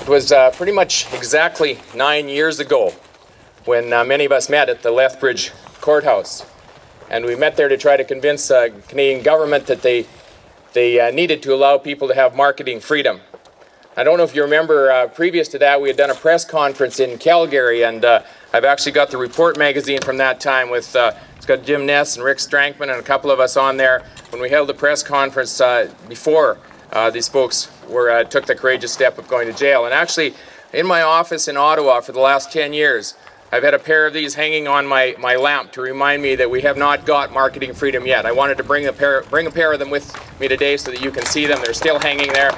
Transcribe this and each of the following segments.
It was pretty much exactly 9 years ago when many of us met at the Lethbridge courthouse. And we met there to try to convince the Canadian government that they needed to allow people to have marketing freedom. I don't know if you remember, previous to that, we had done a press conference in Calgary, and I've actually got the Report magazine from that time with, it's got Jim Ness and Rick Strankman and a couple of us on there when we held the press conference before these folks took the courageous step of going to jail. And actually, in my office in Ottawa for the last 10 years, I've had a pair of these hanging on my lamp to remind me that we have not got marketing freedom yet. I wanted to bring a pair of them with me today so that you can see them. They're still hanging there.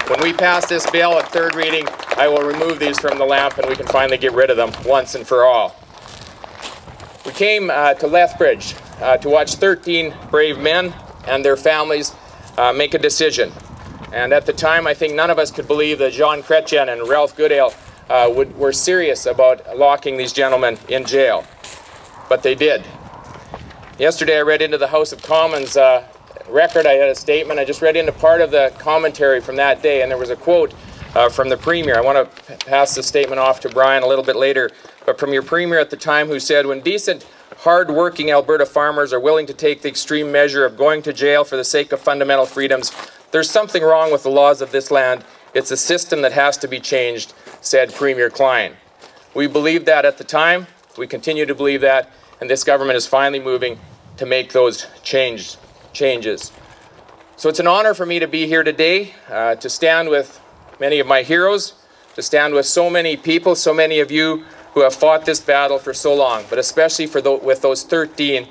When we pass this bill at third reading, I will remove these from the lamp and we can finally get rid of them once and for all. We came to Lethbridge to watch 13 brave men and their families make a decision. And at the time, I think none of us could believe that Jean Chrétien and Ralph Goodale were serious about locking these gentlemen in jail. But they did. Yesterday I read into the House of Commons record. I had a statement. I just read into part of the commentary from that day, and there was a quote from the Premier. I want to pass the statement off to Brian a little bit later, but from your Premier at the time, who said, "When decent, hard-working Alberta farmers are willing to take the extreme measure of going to jail for the sake of fundamental freedoms, there's something wrong with the laws of this land. It's a system that has to be changed," said Premier Klein. We believed that at the time. We continue to believe that, and this government is finally moving to make those changes. So it's an honor for me to be here today, to stand with many of my heroes, to stand with so many people, so many of you who have fought this battle for so long, but especially with those 13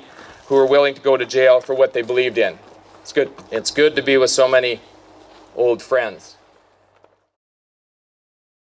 who were willing to go to jail for what they believed in. It's good to be with so many old friends.